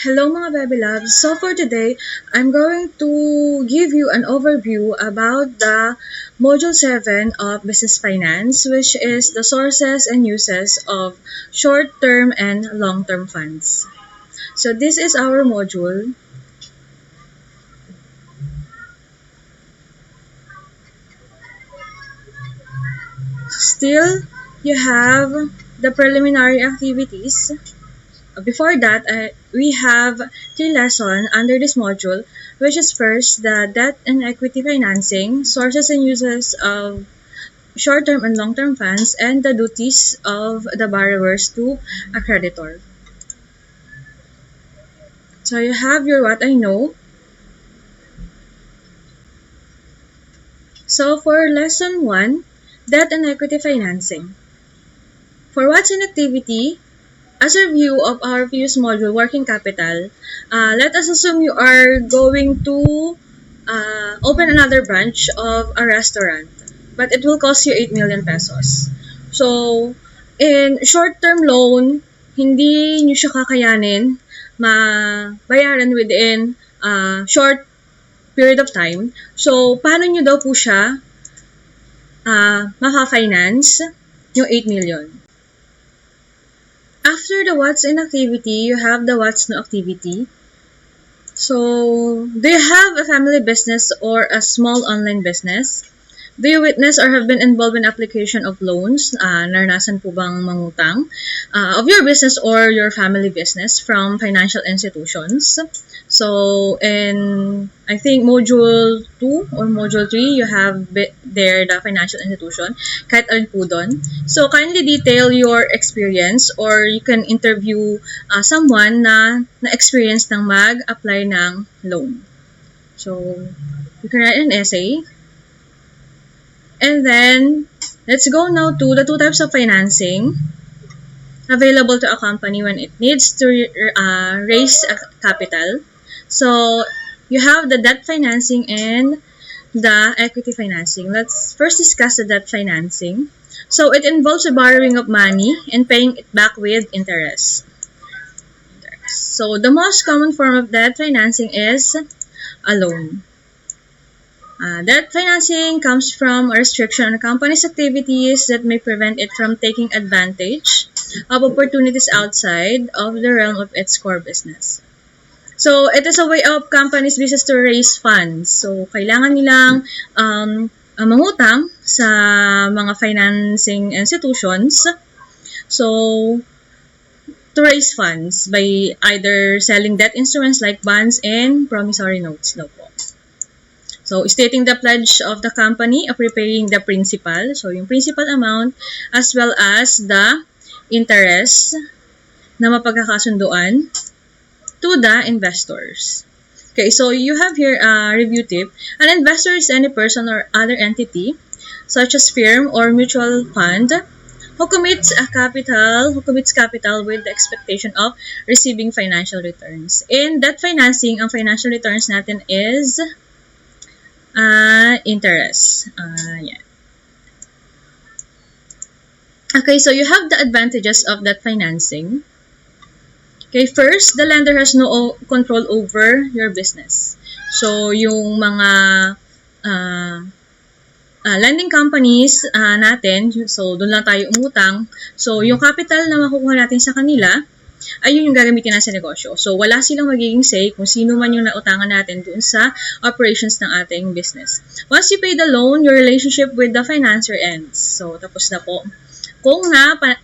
Hello mga baby loves. So for today, I'm going to give you an overview about the Module 7 of Business Finance, which is the sources and uses of short-term and long-term funds. So this is our module. Still, you have the preliminary activities. Before that, we have 3 lessons under this module, which is first, the debt and equity financing, sources and uses of short-term and long-term funds, and the duties of the borrowers to a creditor. So you have your what I know. So for lesson 1, debt and equity financing. For what's in activity, as a review of our previous module, working capital, let us assume you are going to open another branch of a restaurant, but it will cost you 8 million pesos. So, in short-term loan, hindi nyo siya kakayanin mabayaran within short period of time. So, paano nyo daw po siya maka-finance yung 8 million? After the what's in activity, you have the what's no activity. So, do you have a family business or a small online business? Do you witness or have been involved in application of loans? Naranasan po bang mangutang of your business or your family business from financial institutions? So, in, I think, Module 2 or Module 3, you have there the financial institution. Kahit alin po doon. So, kindly detail your experience or you can interview someone na experience ng mag-apply ng loan. So, you can write an essay. And then, let's go now to the 2 types of financing available to a company when it needs to raise a capital. So, you have the debt financing and the equity financing. Let's first discuss the debt financing. So, it involves the borrowing of money and paying it back with interest. So, the most common form of debt financing is a loan. Debt financing comes from a restriction on a company's activities that may prevent it from taking advantage of opportunities outside of the realm of its core business. So, it is a way of companies' business to raise funds. So, kailangan nilang mangutang sa mga financing institutions. So, to raise funds by either selling debt instruments like bonds and promissory notes daw po. So, stating the pledge of the company of repaying the principal, so yung principal amount, as well as the interest na mapagkakasunduan to the investors. Okay, so you have here a review tip. An investor is any person or other entity, such as firm or mutual fund, who commits capital with the expectation of receiving financial returns. In debt financing, ang financial returns natin is interest. Yeah. Okay, so you have the advantages of that financing. Okay, first, the lender has no control over your business. So, yung mga lending companies natin, so doon lang tayo umutang. So, yung capital na makukuha natin sa kanila, ay yun yung gagamitin natin sa negosyo. So, wala silang magiging say kung sino man yung nautangan natin doon sa operations ng ating business. Once you pay the loan, your relationship with the financier ends. So, tapos na po. Kung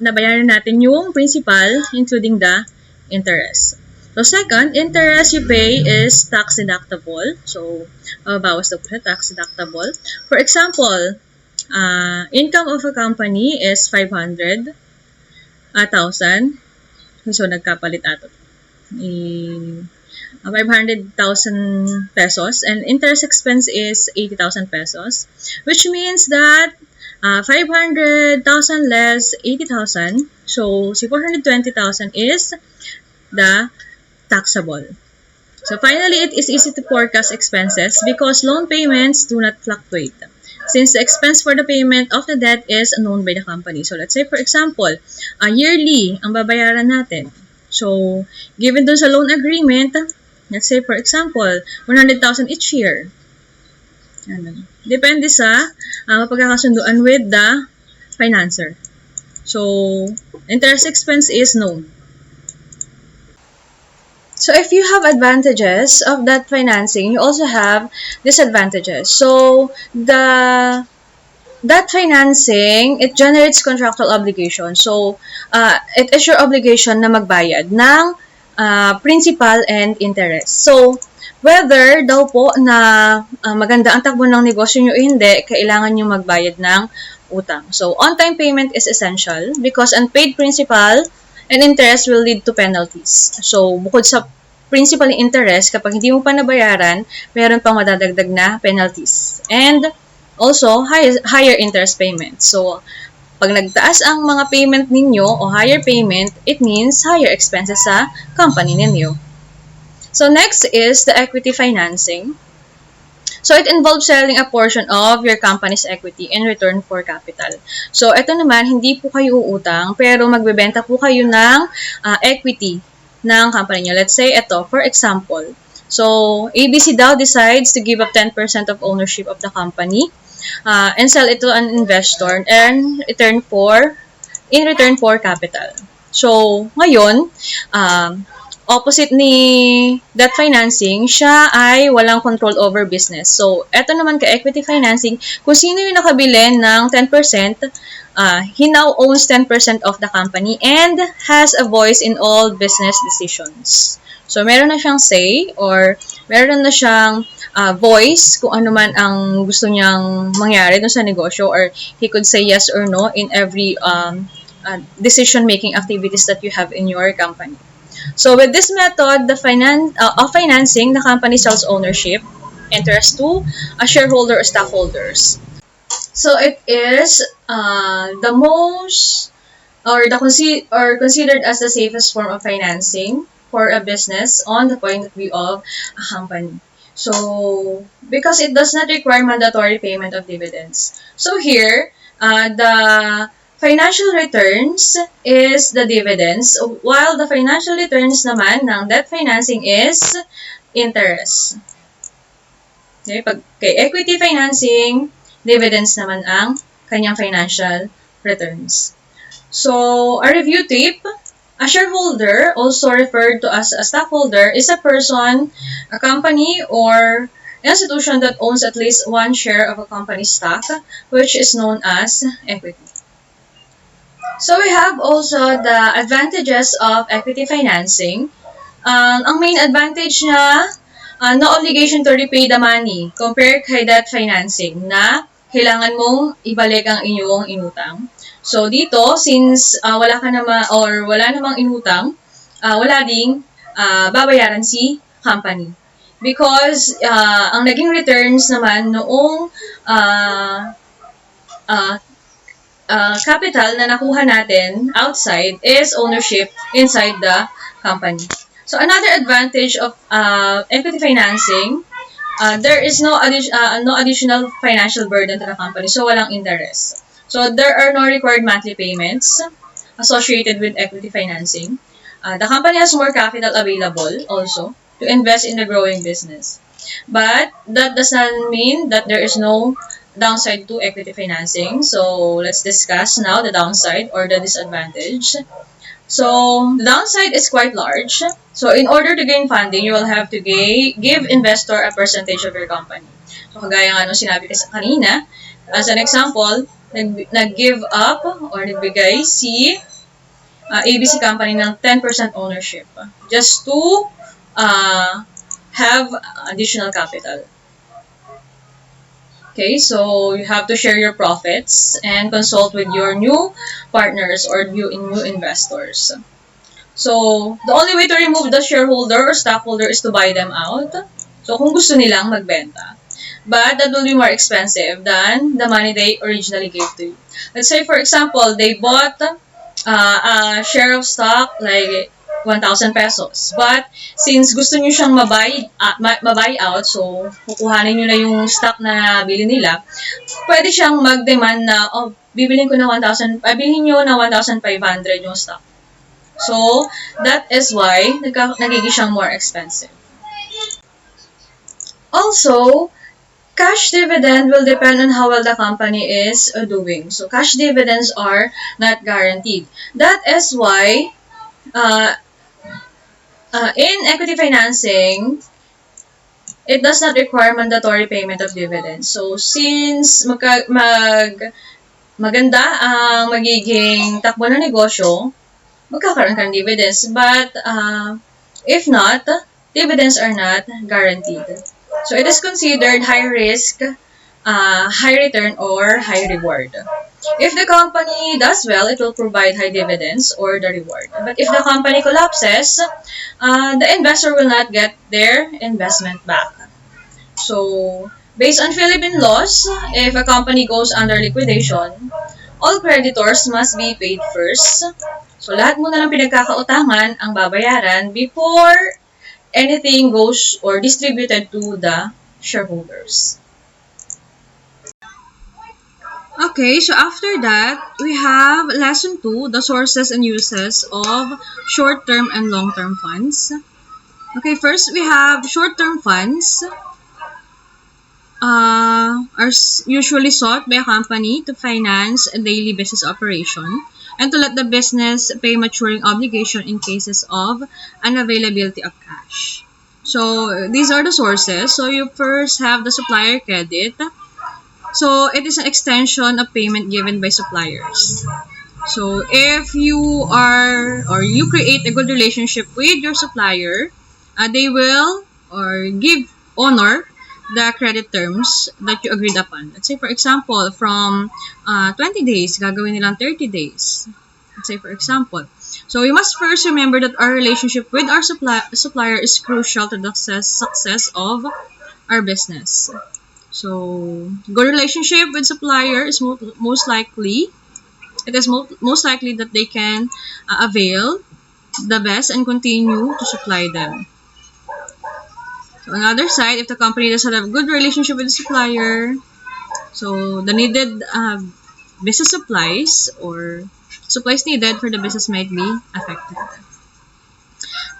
nabayaran natin yung principal, including the interest. So, second, interest you pay is tax deductible. So, bawas na po siya, tax deductible. For example, income of a company is 500,000. So, nagkapalit ato. 500,000 pesos. And interest expense is 80,000 pesos. Which means that 500,000 less 80,000. So, si 420,000 is the taxable. So, finally, it is easy to forecast expenses because loan payments do not fluctuate. Since the expense for the payment of the debt is known by the company. So, let's say, for example, yearly ang babayaran natin. So, given dun sa loan agreement, let's say for example, 100,000 each year. Ano, depende sa mapagkakasunduan with the financer. So, interest expense is known. So, if you have advantages of that financing, you also have disadvantages. So, that financing, it generates contractual obligation. So, it is your obligation na magbayad ng principal and interest. So, whether daw po na maganda ang takbo ng negosyo nyo o hindi, kailangan nyo magbayad ng utang. So, on-time payment is essential because unpaid principal and interest will lead to penalties. So, bukod sa principal and interest, kapag hindi mo pa nabayaran, meron pang madadagdag na penalties. And also, higher interest payment. So, pag nagtaas ang mga payment ninyo o higher payment, it means higher expenses sa company ninyo. So, next is the equity financing. So, it involves selling a portion of your company's equity in return for capital. So, ito naman, hindi po kayo uutang, pero magbebenta po kayo ng equity ng company nyo. Let's say, ito, for example. So, ABC daw decides to give up 10% of ownership of the company and sell it to an investor and in return for capital. So, ngayon, opposite ni debt financing, siya ay walang control over business. So, eto naman ka equity financing, kung sino yung nakabili ng 10%, he now owns 10% of the company and has a voice in all business decisions. So, meron na siyang say or meron na siyang voice kung ano man ang gusto niyang mangyari dun sa negosyo, or he could say yes or no in every decision-making activities that you have in your company. So, with this method of financing, the company sells ownership, interest to a shareholder or stockholders. So, it is the most considered as the safest form of financing for a business on the point of view of a company. So, because it does not require mandatory payment of dividends. So, here, the financial returns is the dividends, while the financial returns naman ng debt financing is interest. Okay, pag kay equity financing, dividends naman ang kanyang financial returns. So, a review tip, a shareholder, also referred to as a stockholder, is a person, a company, or institution that owns at least one share of a company's stock, which is known as equity. So, we have also the advantages of equity financing. Ang main advantage niya, no obligation to repay the money compared kay debt financing na kailangan mong ibalik ang inyong inutang. So, dito, since wala namang inutang, wala ding babayaran si company. Because ang naging returns naman noong capital na nakuha natin outside is ownership inside the company. So, another advantage of equity financing, there is no additional financial burden to the company. So, walang interest. So, there are no required monthly payments associated with equity financing. The company has more capital available also to invest in the growing business. But that does not mean that there is no downside to equity financing. So, let's discuss now the downside or the disadvantage. So, the downside is quite large. So, in order to gain funding, you will have to give investor a percentage of your company. So, kagaya nga nung sinabi ko kanina, as an example, nag-give up or nagbigay si ABC company ng 10% ownership just to have additional capital. Okay, so you have to share your profits and consult with your new partners or new investors. So, the only way to remove the shareholder or stockholder is to buy them out. So, kung gusto nilang magbenta. But that will be more expensive than the money they originally gave to you. Let's say, for example, they bought a share of stock like 1,000 pesos. But since gusto nyo siyang mabuy out, so kukuhanin nyo na yung stock na bili nila, pwede siyang mag-demand na, bilhin nyo na 1,500 yung stock. So, that is why nagiging siyang more expensive. Also, cash dividend will depend on how well the company is doing. So, cash dividends are not guaranteed. That is why uh, in equity financing, it does not require mandatory payment of dividends. So, since maganda ang magiging takbo ng negosyo, magkakaroon ka ng dividends. But if not, dividends are not guaranteed. So, it is considered high risk, high return, or high reward. If the company does well, it will provide high dividends or the reward. But if the company collapses, the investor will not get their investment back. So, based on Philippine laws, if a company goes under liquidation, all creditors must be paid first. So, lahat muna ng pinagkakautangan ang babayaran before anything goes or distributed to the shareholders. Okay, so after that, we have lesson 2, the sources and uses of short-term and long-term funds. Okay, first we have short-term funds are usually sought by a company to finance a daily business operation and to let the business pay maturing obligation in cases of unavailability of cash. So, these are the sources. So, you first have the supplier credit. So, it is an extension of payment given by suppliers. So, if you are or you create a good relationship with your supplier, they will or give honor the credit terms that you agreed upon. Let's say, for example, from 20 days, gagawin nilang 30 days. Let's say, for example. So, we must first remember that our relationship with our supplier is crucial to the success of our business. So, good relationship with supplier is most likely that they can avail the best and continue to supply them. So, on the other side, if the company does not have a good relationship with the supplier, so the needed business supplies or supplies needed for the business might be affected.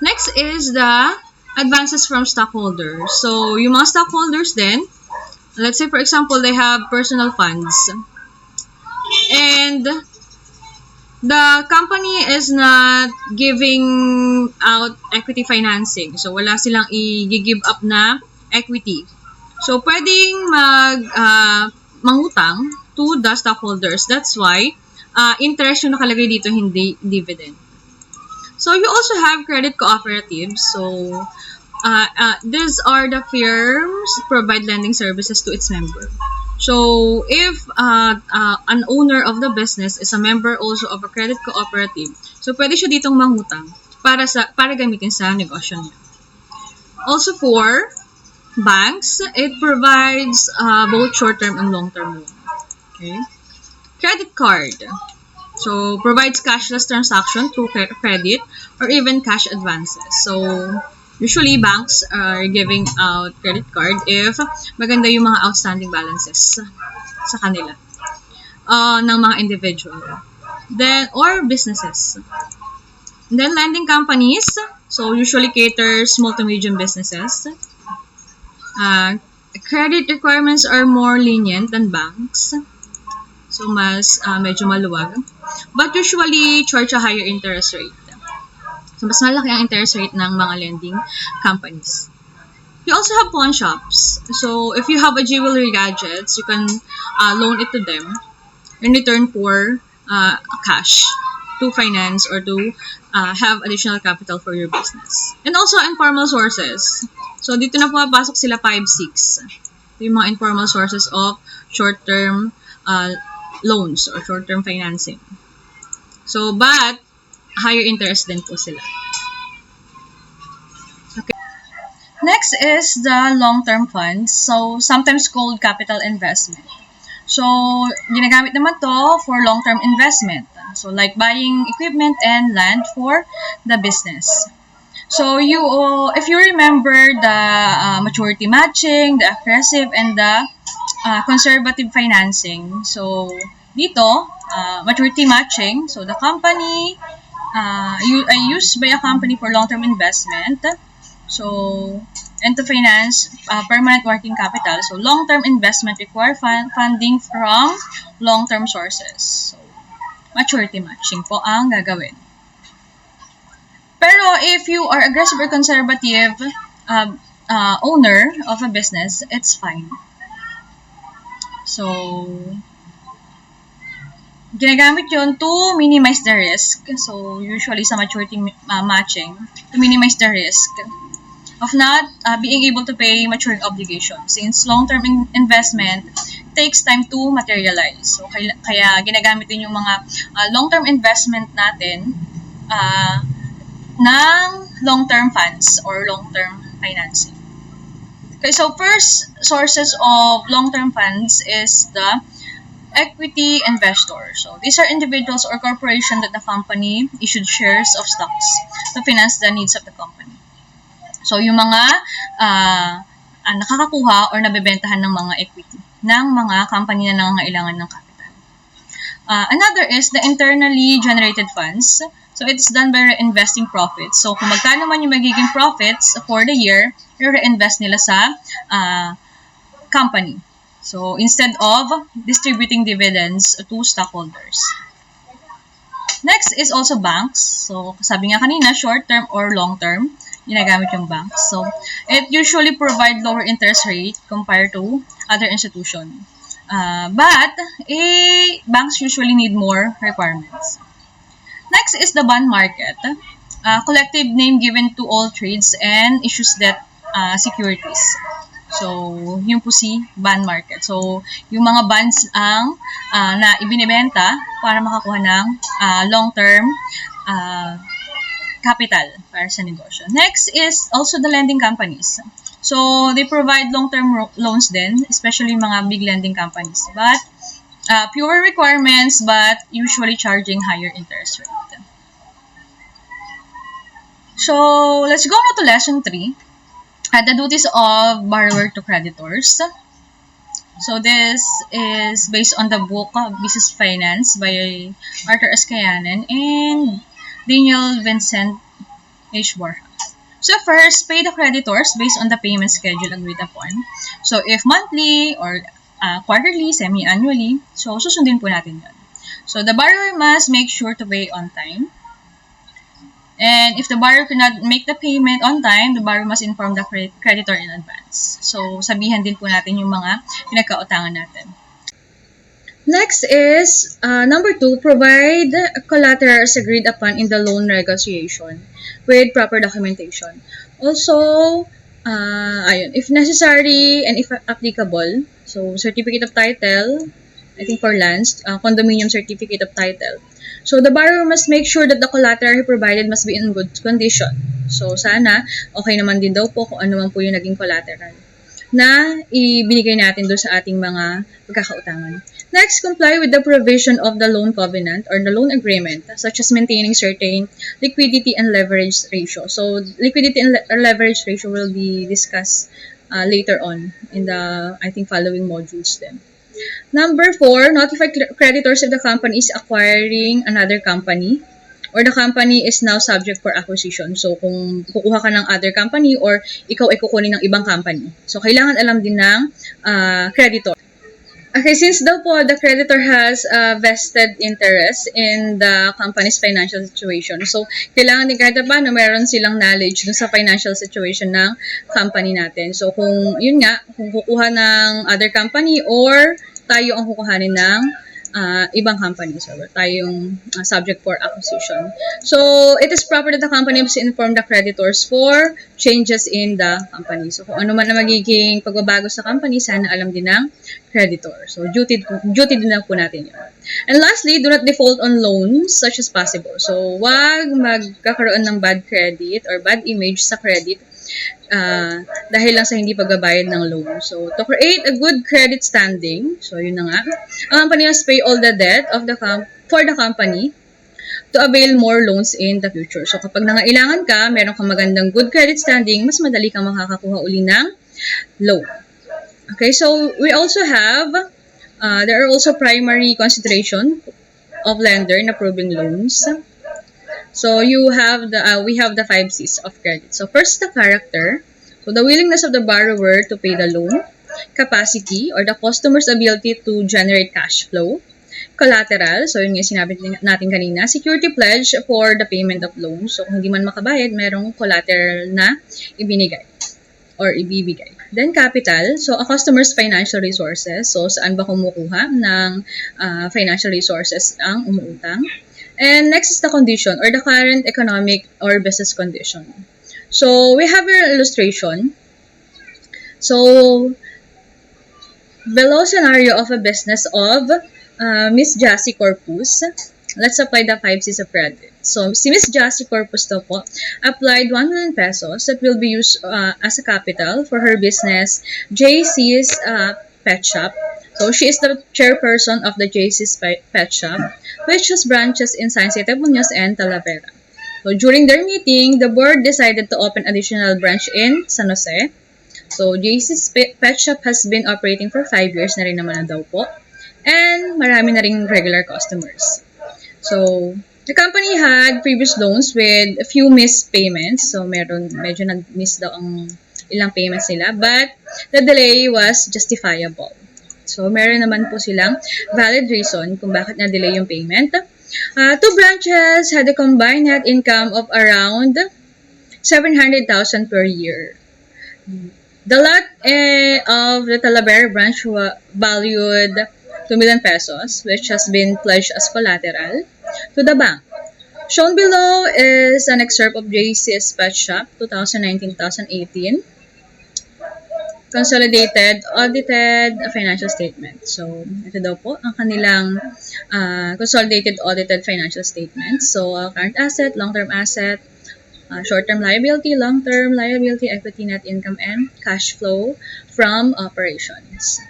Next is the advances from stockholders. So, yung mga stockholders then, let's say, for example, they have personal funds. And the company is not giving out equity financing. So, wala silang i-give up na equity. So, pwedeng mangutang to the stockholders. That's why interest yung nakalagay dito, hindi dividend. So, you also have credit cooperatives. So, these are the firms provide lending services to its member. So, if an owner of the business is a member also of a credit cooperative, so pwede siya ditong mangutang para gamitin sa negosyo niya. Also for banks, it provides both short-term and long-term loan. Okay? Credit card. So, provides cashless transaction through credit or even cash advances. So, usually, banks are giving out credit card if maganda yung mga outstanding balances sa kanila ng mga individual. Then, or businesses. Then, lending companies. So, usually caters small to medium businesses. Credit requirements are more lenient than banks. So, mas medyo maluwag. But usually, charge a higher interest rate. So, mas malaki ang interest rate ng mga lending companies. You also have pawn shops. So, if you have a jewelry gadgets, you can loan it to them in return for cash to finance or to have additional capital for your business. And also, informal sources. So, dito na pumapasok sila 5-6. Yung mga informal sources of short-term loans or short-term financing. So, but higher interest din po sila. Okay. Next is the long-term funds. So, sometimes called capital investment. So, ginagamit naman to for long-term investment. So, like buying equipment and land for the business. So, if you remember the maturity matching, the aggressive, and the conservative financing. So, dito, maturity matching. So, the company used by a company for long-term investment. So, and to finance permanent working capital. So, long-term investment require funding from long-term sources. So, maturity matching po ang gagawin. Pero if you are aggressive or conservative owner of a business, it's fine. So, ginagamit yun to minimize the risk. So, usually sa maturity matching, to minimize the risk of not being able to pay maturing obligations. Since long-term investment takes time to materialize. So, kaya ginagamit din yung mga long-term investment natin ng long-term funds or long-term financing. Okay, so first sources of long-term funds is the equity investor. So these are individuals or corporations that the company issued shares of stocks to finance the needs of the company. So yung mga nakakakuha or nabebentahan ng mga equity ng mga company na nangangailangan ng capital. Another is the internally generated funds. So it's done by reinvesting profits. So kung magkano man yung magiging profits for the year, i-reinvest nila sa company. So instead of distributing dividends to stockholders. Next is also banks. So sabi nga kanina, short-term or long-term, ginagamit yung banks. So it usually provide lower interest rate compared to other institutions. But banks usually need more requirements. Next is the bond market, collective name given to all trades and issues debt securities. So, yun po si bond market. So, yung mga bonds ang na ibinibenta para makakuha ng long-term capital para sa negosyo. Next is also the lending companies. So, they provide long-term loans din, especially mga big lending companies. But, fewer requirements but usually charging higher interest rate. So, let's go now to lesson 3. The duties of borrower to creditors. So, this is based on the book Business Finance by Arthur S. Kayanan and Daniel Vincent H. Borja. So, first, pay the creditors based on the payment schedule agreed upon. So, if monthly or quarterly, semi-annually, so susundin po natin yun. So, the borrower must make sure to pay on time. And if the borrower cannot make the payment on time, the borrower must inform the creditor in advance. So, sabihan din po natin yung mga pinagkautangan natin. Next is, number 2, provide collateral as agreed upon in the loan negotiation with proper documentation. Also, if necessary and if applicable, so certificate of title, I think for lands, condominium certificate of title. So, the borrower must make sure that the collateral he provided must be in good condition. So, sana, okay naman din daw po kung ano man po yung naging collateral na ibinigay natin doon sa ating mga pagkakautangan. Next, comply with the provision of the loan covenant or the loan agreement, such as maintaining certain liquidity and leverage ratio. So, liquidity and leverage ratio will be discussed later on in the, I think, following modules then. Number 4, notify creditors if the company is acquiring another company or the company is now subject for acquisition. So, kung kukuha ka ng other company or ikaw ay kukunin ng ibang company. So, kailangan alam din ng creditor. Okay, since daw po the creditor has vested interest in the company's financial situation. So, kailangan din kahit pa na meron silang knowledge dun sa financial situation ng company natin. So, kung yun nga, kung kukuha ng other company or tayo ang kukuhanin ng ibang company. So, tayo yung subject for acquisition. So, it is proper that the company must inform the creditors for changes in the company. So, kung ano man na magiging pagbabago sa company, sana alam din ng creditor. So, duty din na po natin yun. And lastly, do not default on loans such as possible. So, wag magkakaroon ng bad credit or bad image sa credit dahil lang sa hindi pagbabayad ng loan. So, to create a good credit standing, so yun na nga, ang company must pay all the debt of for the company to avail more loans in the future. So, kapag nangailangan ka, meron kang magandang good credit standing, mas madali kang makakakuha uli ng loan. Okay, so we also have, there are also primary consideration of lender in approving loans. So we have the 5 C's of credit. So first, the character. So the willingness of the borrower to pay the loan, capacity or the customer's ability to generate cash flow, collateral. So yun nga sinabi natin kanina, security pledge for the payment of loan. So kung hindi man makabayad, merong collateral na ibinigay or ibibigay. Then capital, so a customer's financial resources. So saan ba kumukuha ng financial resources ang umuutang? And next is the condition or the current economic or business condition. So we have your illustration. So below scenario of a business of Miss Jassy Corpus, let's apply the 5 C's of credit. So, si Miss Jassy Corpus daw po applied 1 million pesos that will be used as a capital for her business, JC's Pet Shop. So, she is the chairperson of the JC's Pet Shop, which has branches in San Jose, Muñoz, and Talavera. So, during their meeting, the board decided to open additional branch in San Jose. So, JC's Pet Shop has been operating for 5 years na rin naman na daw po. And marami na rin regular customers. So, the company had previous loans with a few missed payments. So, medyo nag-miss daw ang ilang payments nila. But, the delay was justifiable. So, meron naman po silang valid reason kung bakit na-delay yung payment. 2 branches had a combined net income of around 700,000 per year. The lot of the Talavera branch valued 2 million pesos, which has been pledged as collateral to the bank. Shown below is an excerpt of JC's Pet Shop 2019-2018 consolidated audited financial statement. So, ito daw po ang kanilang consolidated audited financial statement. So, current asset, long-term asset, short-term liability, long-term liability, equity, net income, and cash flow from operations.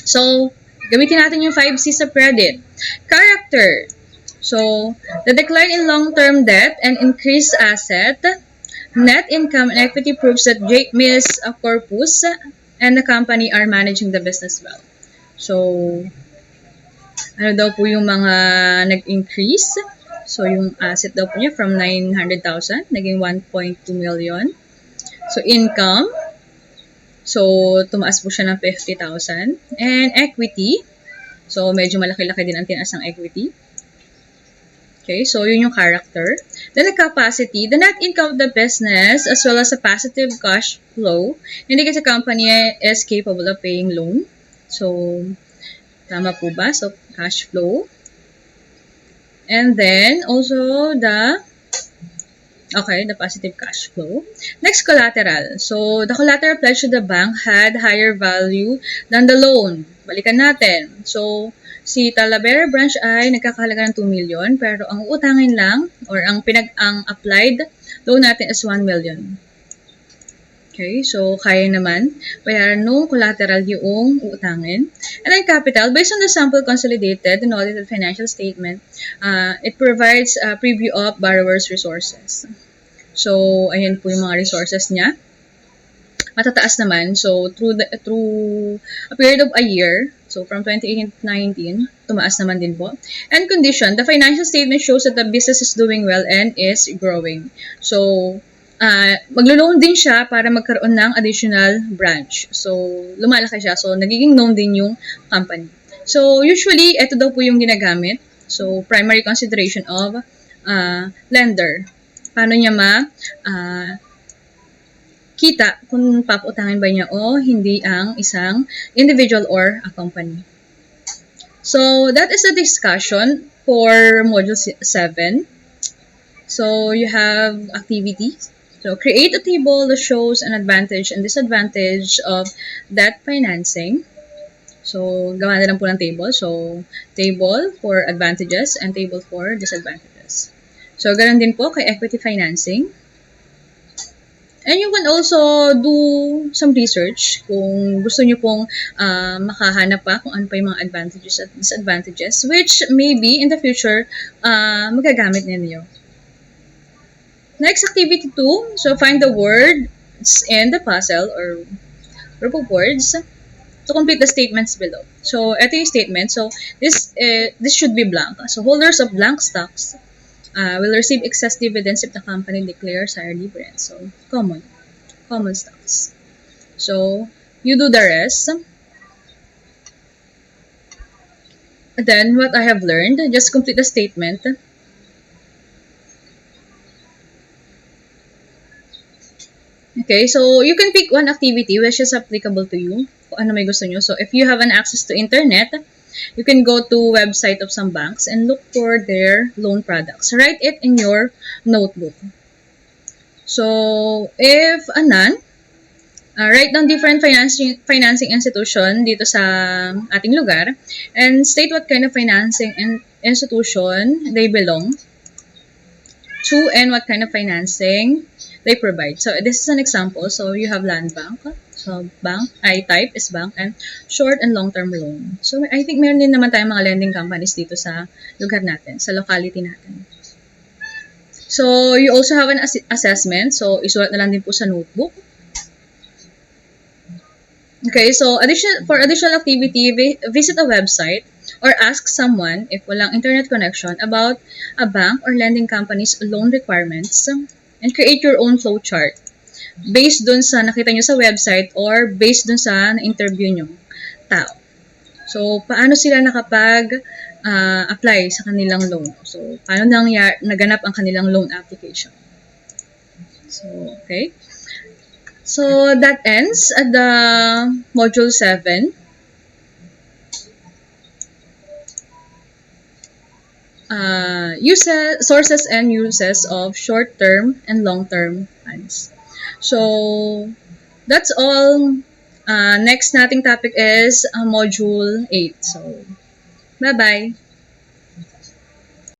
So, gamitin natin yung 5 C's of credit. Character. So, the decline in long-term debt and increased asset, net income, and equity proves that Ms. Corpus and the company are managing the business well. So, ano daw po yung mga nag-increase? So, yung asset daw po niya from 900,000, naging 1.2 million. So, income. So, tumaas po siya ng 50,000. And equity. So, medyo malaki-laki din ang tinaas ng equity. Okay, so yun yung character. Then the capacity, the net income of the business as well as a positive cash flow indicates the company is capable of paying loan. So, tama po ba? So, cash flow. And then, also the positive cash flow. Next, collateral. So, the collateral pledged to the bank had higher value than the loan. Balikan natin. So, si Talavera branch ay nagkakahalaga ng 2 million, pero ang utangin lang, or ang applied loan natin is 1 million. Okay, so kaya naman bayaran nung collateral yung utangin. And then capital, based on the sample consolidated and audited financial statement, it provides a preview of borrower's resources. So, ayan po yung mga resources niya. Matataas naman. So, through a period of a year, so from 2018 to 2019, tumaas naman din po. And condition, the financial statement shows that the business is doing well and is growing. So, maglo-loan din siya para magkaroon ng additional branch. So, lumalaki siya. So, nagiging known din yung company. So, usually, ito daw po yung ginagamit. So, primary consideration of lender. Paano niya kita kung papautangin ba niya o hindi ang isang individual or a company. So, that is the discussion for Module 7. So, you have activities. So, create a table that shows an advantage and disadvantage of debt financing. So, gawa na lang po ng table. So, table for advantages and table for disadvantages. So, ganoon din po kay equity financing. And you can also do some research kung gusto nyo pong makahanap pa kung ano pa yung mga advantages at disadvantages which maybe in the future magagamit ninyo. Next, activity 2. So, find the words in the puzzle or group of words to complete the statements below. So, ito yung statement. So, this should be blank. So, holders of blank stocks will receive excess dividends if the company declares higher dividends. So, common stocks. So, you do the rest. Then, what I have learned, just complete the statement. Okay, so you can pick one activity which is applicable to you, kung ano may gusto nyo. So, if you have an access to internet, you can go to website of some banks and look for their loan products. Write it in your notebook. So, if none, write down different financing institution dito sa ating lugar and state what kind of financing institution they belong to and what kind of financing they provide. So, this is an example. So, you have land bank. So, bank, type is bank, and short and long-term loan. So, I think meron din naman tayong mga lending companies dito sa lugar natin, sa locality natin. So, you also have an assessment. So, isulat na lang din po sa notebook. Okay, so for additional activity, visit a website or ask someone if walang internet connection about a bank or lending company's loan requirements and create your own flowchart based dun sa nakita nyo sa website or based dun sa na-interview nyo tao. So, paano sila nakapag-apply sa kanilang loan? So, paano naganap ang kanilang loan application? So, okay. So, that ends at the module 7. Sources and uses of short-term and long-term funds. So, that's all. Next nating topic is module 8. So, bye-bye.